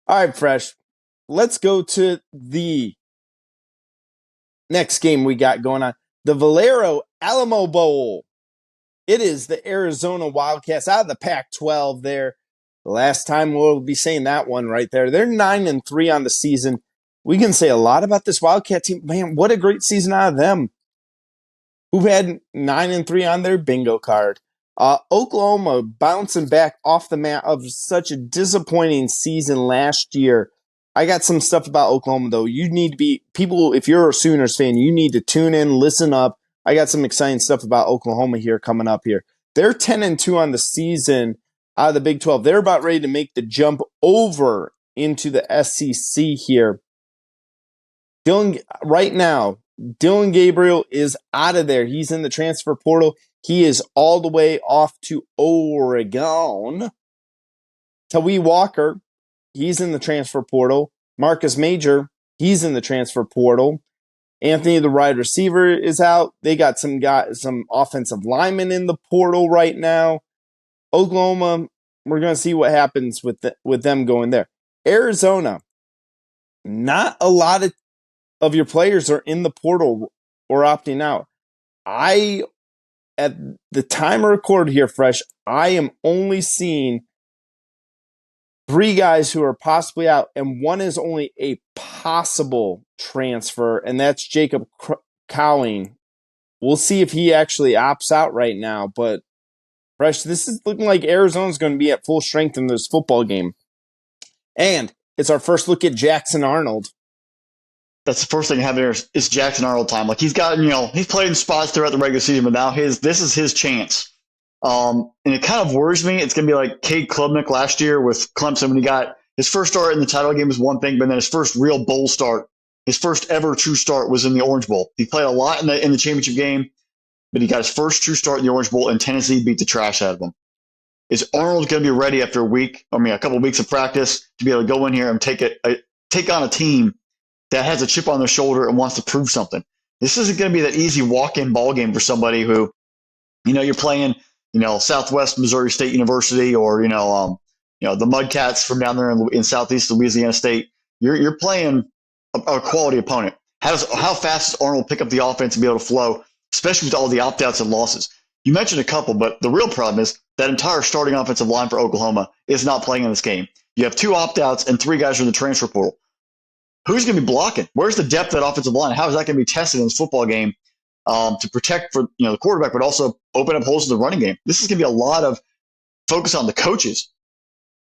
All right, Fresh. Let's go to the next game we got going on. The Valero Alamo Bowl. It is the Arizona Wildcats out of the Pac-12 there. The last time we'll be saying that one right there. They're 9-3 on the season. We can say a lot about this Wildcat team. Man, what a great season out of them. Who've had 9-3 on their bingo card. Oklahoma bouncing back off the mat of such a disappointing season last year. I got some stuff about Oklahoma, though. You need to be, people, if you're a Sooners fan, you need to tune in, listen up. I got some exciting stuff about Oklahoma here coming up here. They're 10-2 on the season out of the Big 12. They're about ready to make the jump over into the SEC here. Right now, Dylan Gabriel is out of there. He's in the transfer portal. He is all the way off to Oregon. Tawee Walker, he's in the transfer portal. Marcus Major, he's in the transfer portal. Anthony, the wide receiver, is out. They got some offensive linemen in the portal right now. Oklahoma, we're going to see what happens with them going there. Arizona, not a lot of your players are in the portal or opting out. At the time of record here, Fresh, I am only seeing 3 guys who are possibly out, and one is only a possible transfer, and that's Jacob Cowing. We'll see if he actually opts out right now, but Fresh, this is looking like Arizona's going to be at full strength in this football game. And it's our first look at Jackson Arnold. That's the first thing I have here is Jackson Arnold time. Like he's got, he's played in spots throughout the regular season, but now this is his chance. And it kind of worries me. It's going to be like Cade Klubnik last year with Clemson when he got his first start in the title game was one thing, but then his first real bowl start, his first ever true start was in the Orange Bowl. He played a lot in the championship game, but he got his first true start in the Orange Bowl, and Tennessee beat the trash out of him. Is Arnold going to be ready after a couple of weeks of practice to be able to go in here and take on a team that has a chip on their shoulder and wants to prove something? This isn't going to be that easy walk-in ball game for somebody who, you're playing, Southwest Missouri State University or, the Mudcats from down there in Southeast Louisiana State. You're playing a quality opponent. How fast does Arnold pick up the offense and be able to flow, especially with all the opt-outs and losses? You mentioned a couple, but the real problem is that entire starting offensive line for Oklahoma is not playing in this game. You have 2 opt-outs and 3 guys are in the transfer portal. Who's going to be blocking? Where's the depth of that offensive line? How is that going to be tested in this football game to protect for the quarterback, but also open up holes in the running game? This is going to be a lot of focus on the coaches.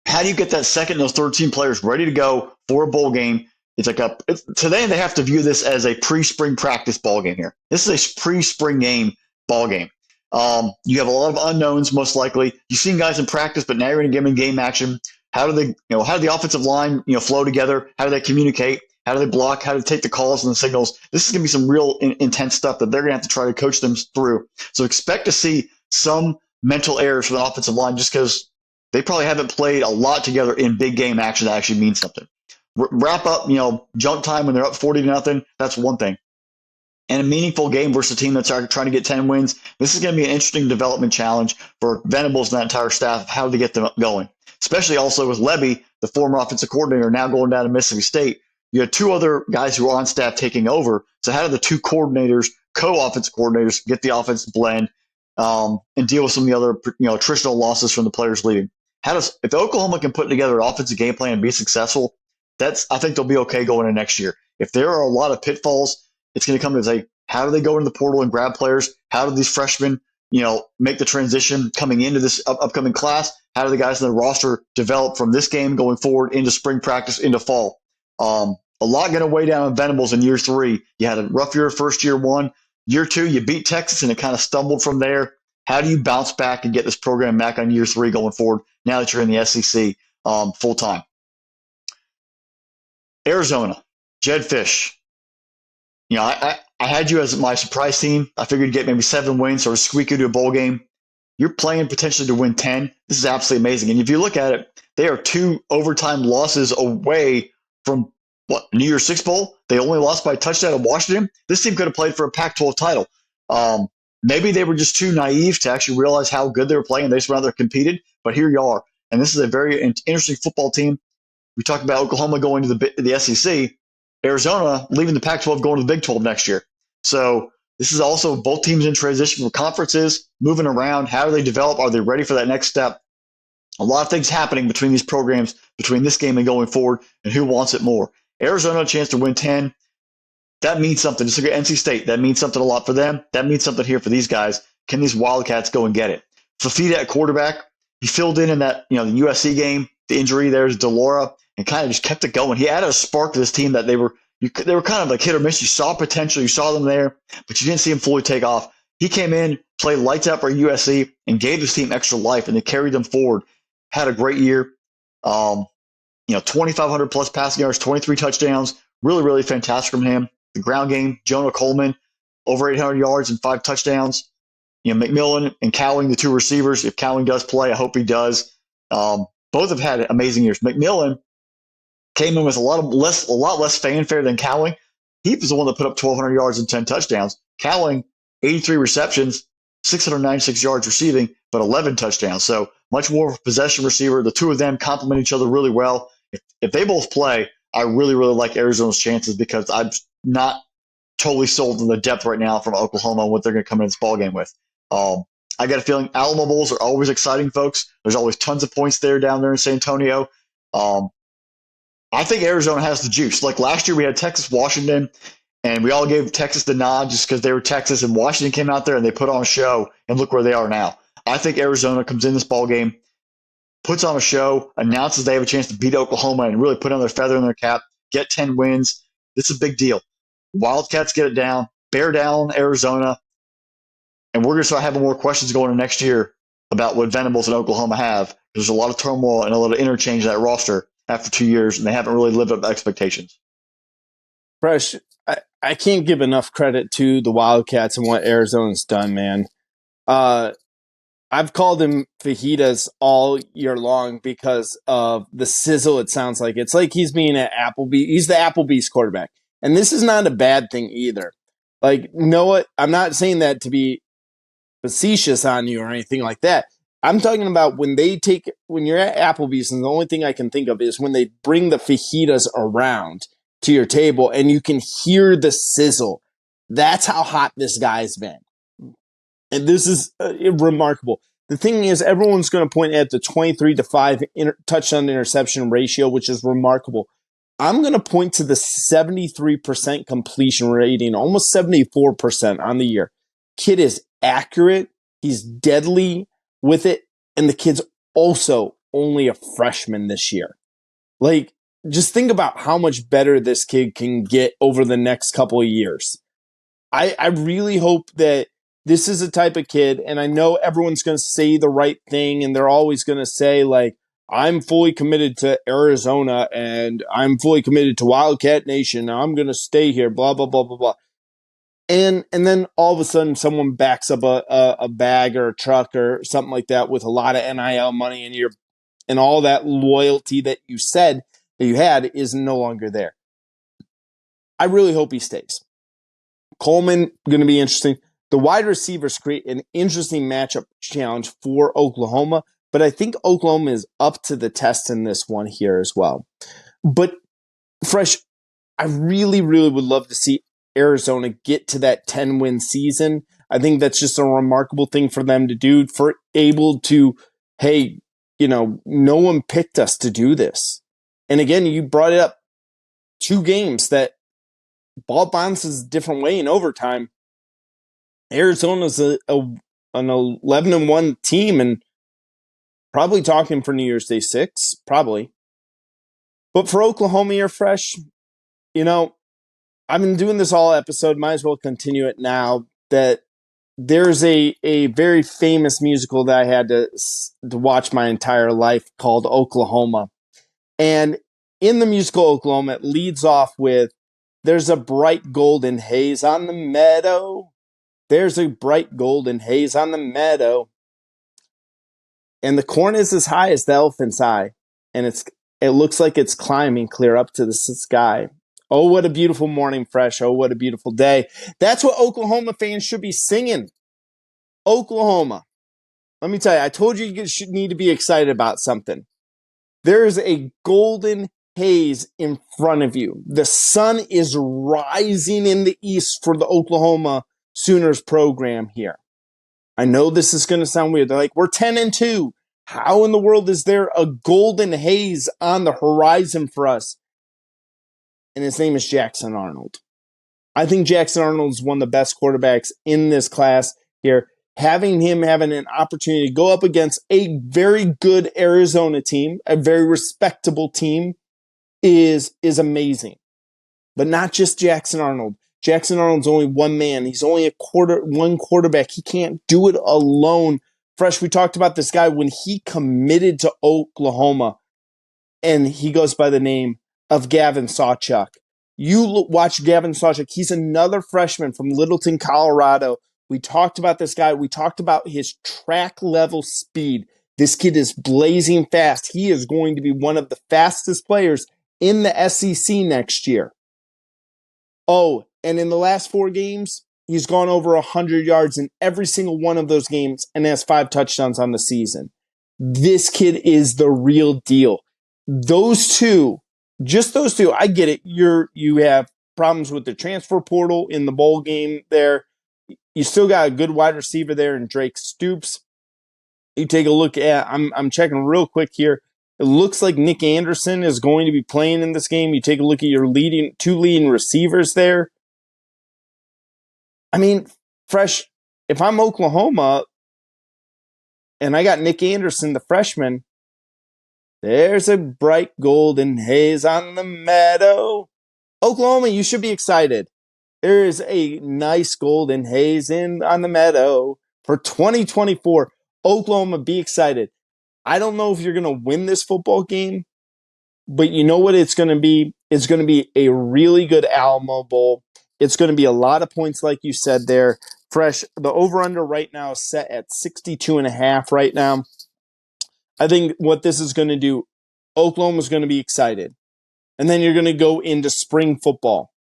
How do you get that second and those third team players ready to go for a bowl game? Today they have to view this as a pre-spring practice ball game here. This is a pre-spring game ball game. You have a lot of unknowns, most likely. You've seen guys in practice, but now you're going to give them game action. How do the offensive line, flow together? How do they communicate? How do they block? How do they take the calls and the signals? This is going to be some real intense stuff that they're going to have to try to coach them through. So expect to see some mental errors from the offensive line just because they probably haven't played a lot together in big game action that actually means something. Wrap up, junk time when they're up 40-0. That's one thing. And a meaningful game versus a team that's trying to get 10 wins. This is going to be an interesting development challenge for Venables and that entire staff of how to get them going. Especially also with Levy, the former offensive coordinator, now going down to Mississippi State. You had 2 other guys who are on staff taking over. So how do the 2 coordinators, co-offensive coordinators, get the offense blend and deal with some of the other attritional losses from the players leaving? If Oklahoma can put together an offensive game plan and be successful, I think they'll be okay going into next year. If there are a lot of pitfalls, it's going to come to how do they go into the portal and grab players? How do these freshmen, make the transition coming into this upcoming class? How do the guys in the roster develop from this game going forward into spring practice, into fall? A lot going to weigh down on Venables in year 3. You had a rough year, first year 1. Year 2, you beat Texas and it kind of stumbled from there. How do you bounce back and get this program back on year 3 going forward now that you're in the SEC full time? Arizona, Jed Fish. I had you as my surprise team. I figured you'd get maybe 7 wins or squeak into a bowl game. You're playing potentially to win 10. This is absolutely amazing. And if you look at it, they are 2 overtime losses away from New Year's Six Bowl. They only lost by a touchdown to Washington. This team could have played for a Pac-12 title. Maybe they were just too naive to actually realize how good they were playing. They just rather competed, but here you are. And this is a very interesting football team. We talked about Oklahoma going to the SEC, Arizona leaving the Pac-12, going to the Big 12 next year. So this is also both teams in transition from conferences, moving around. How do they develop? Are they ready for that next step? A lot of things happening between these programs, between this game and going forward, and who wants it more. Arizona a chance to win 10. That means something. Just look at NC State. That means something a lot for them. That means something here for these guys. Can these Wildcats go and get it? Fafita at quarterback. He filled in that the USC game. The injury there's Delora, and kind of just kept it going. He added a spark to this team that they were kind of like hit or miss. You saw potential. You saw them there, but you didn't see him fully take off. He came in, played lights out for USC, and gave this team extra life, and they carried them forward. Had a great year. 2,500 plus passing yards, 23 touchdowns. Really, really fantastic from him. The ground game, Jonah Coleman, over 800 yards and 5 touchdowns. McMillan and Cowling, the 2 receivers. If Cowling does play, I hope he does. Both have had amazing years. McMillan came in with a lot less fanfare than Cowling. He was the one that put up 1,200 yards and 10 touchdowns. Cowling, 83 receptions, 696 yards receiving, but 11 touchdowns. So much more of a possession receiver. The 2 of them complement each other really well. If they both play, I really, really like Arizona's chances because I'm not totally sold on the depth right now from Oklahoma and what they're going to come in this ballgame with. I got a feeling Alamo Bowls are always exciting, folks. There's always tons of points down there in San Antonio. I think Arizona has the juice. Like last year, we had Texas, Washington, and we all gave Texas the nod just because they were Texas, and Washington came out there and they put on a show, and look where they are now. I think Arizona comes in this ballgame, puts on a show, announces they have a chance to beat Oklahoma and really put on their feather in their cap, get 10 wins. This is a big deal. Wildcats get it down, bear down Arizona, and we're going to start having more questions going into next year about what Venables and Oklahoma have. There's a lot of turmoil and a lot of interchange in that roster after 2 years, and they haven't really lived up to expectations. Fresh, I can't give enough credit to the Wildcats and what Arizona's done, man. I've called him fajitas all year long because of the sizzle it sounds like. It's like he's being at Applebee's. He's the Applebee's quarterback. And this is not a bad thing either. Like, Noah, I'm not saying that to be facetious on you or anything like that. I'm talking about when you're at Applebee's, and the only thing I can think of is when they bring the fajitas around to your table and you can hear the sizzle. That's how hot this guy's been. And this is remarkable. The thing is, everyone's going to point at the 23-5 touchdown interception ratio, which is remarkable. I'm going to point to the 73% completion rating, almost 74% on the year. Kid is accurate. He's deadly with it. And the kid's also only a freshman this year. Like, just think about how much better this kid can get over the next couple of years. I really hope that this is a type of kid, and I know everyone's going to say the right thing, and they're always going to say, like, I'm fully committed to Arizona, and I'm fully committed to Wildcat Nation. I'm going to stay here, blah, blah, blah, blah, blah. And then all of a sudden, someone backs up a bag or a truck or something like that with a lot of NIL money, and all that loyalty that you said that you had is no longer there. I really hope he stays. Coleman, going to be interesting. The wide receivers create an interesting matchup challenge for Oklahoma, but I think Oklahoma is up to the test in this one here as well. But, Fresh, I really, really would love to see Arizona get to that 10-win season. I think that's just a remarkable thing for them to do, for able to, hey, no one picked us to do this. And again, you brought it up, 2 games that ball bounces a different way in overtime. Arizona's an 11-1 team and probably talking for New Year's Day 6, probably. But for Oklahoma, you're Fresh. I've been doing this all episode. Might as well continue it now. That there's a very famous musical that I had to watch my entire life called Oklahoma. And in the musical Oklahoma, it leads off with, there's a bright golden haze on the meadow. There's a bright golden haze on the meadow. And the corn is as high as the elephant's eye. And it looks like it's climbing clear up to the sky. Oh, what a beautiful morning, Fresh. Oh, what a beautiful day. That's what Oklahoma fans should be singing. Oklahoma. Let me tell you, I told you should need to be excited about something. There is a golden Hayes in front of you. The sun is rising in the east for the Oklahoma Sooners program here. I know this is going to sound weird. They're like, we're 10-2. How in the world is there a golden haze on the horizon for us? And his name is Jackson Arnold. I think Jackson Arnold is one of the best quarterbacks in this class here. Having him having an opportunity to go up against a very good Arizona team, a very respectable team, is amazing. But not just Jackson Arnold. Jackson Arnold's only one man. He's only one quarterback. He can't do it alone. Fresh, we talked about this guy when he committed to Oklahoma, and he goes by the name of Gavin Sawchuk. You watch Gavin Sawchuk. He's another freshman from Littleton, Colorado. We talked about this guy. We talked about his track level speed. This kid is blazing fast. He is going to be one of the fastest players in the SEC next year. Oh, and in the last 4 games, he's gone over 100 yards in every single one of those games and has 5 touchdowns on the season. This kid is the real deal. Those two, just those two, I get it. You have problems with the transfer portal in the bowl game there. You still got a good wide receiver there in Drake Stoops. You take a look at, I'm checking real quick here. It looks like Nick Anderson is going to be playing in this game. You take a look at your two leading receivers there. I mean, Fresh, if I'm Oklahoma and I got Nick Anderson, the freshman, there's a bright golden haze on the meadow. Oklahoma, you should be excited. There is a nice golden haze on the meadow for 2024. Oklahoma, be excited. I don't know if you're going to win this football game, but you know what it's going to be? It's going to be a really good Alamo Bowl. It's going to be a lot of points like you said there. Fresh, the over-under right now is set at 62.5 right now. I think what this is going to do, Oklahoma's going to be excited. And then you're going to go into spring football.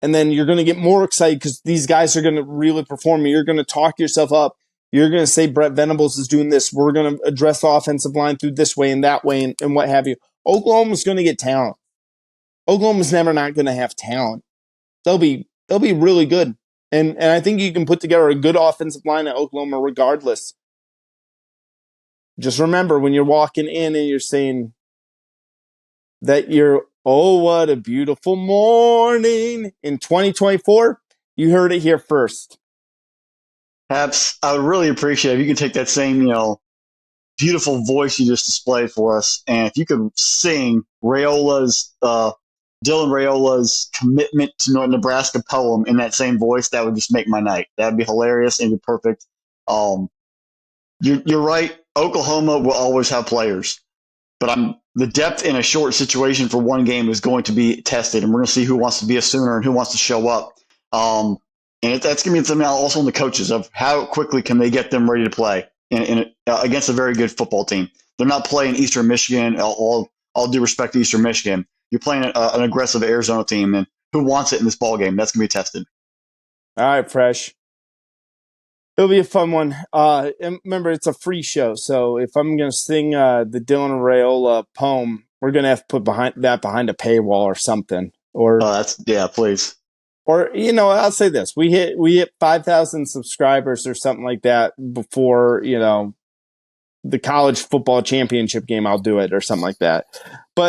And then you're going to get more excited because these guys are going to really perform. You're going to talk yourself up. You're going to say Brett Venables is doing this. We're going to address the offensive line through this way and that way and what have you. Oklahoma's going to get talent. Oklahoma's never not going to have talent. They'll be really good. And I think you can put together a good offensive line at Oklahoma regardless. Just remember when you're walking in and you're saying that oh, what a beautiful morning in 2024, you heard it here first. Perhaps I would really appreciate if you could take that same, beautiful voice you just displayed for us, and if you could sing Dylan Rayola's commitment to Nebraska poem in that same voice, that would just make my night. That would be hilarious and be perfect. You're right. Oklahoma will always have players, but the depth in a short situation for one game is going to be tested, and we're going to see who wants to be a Sooner and who wants to show up. And that's going to be something also on the coaches of how quickly can they get them ready to play against a very good football team. They're not playing Eastern Michigan. All due respect to Eastern Michigan, you're playing an aggressive Arizona team, and who wants it in this ball game? That's going to be tested. All right, Fresh. It'll be a fun one. And remember, it's a free show, so if I'm going to sing the Dylan Rayola poem, we're going to have to put behind a paywall or something. Or please. Or I'll say this: we hit 5,000 subscribers or something like that before the college football championship game. I'll do it or something like that. But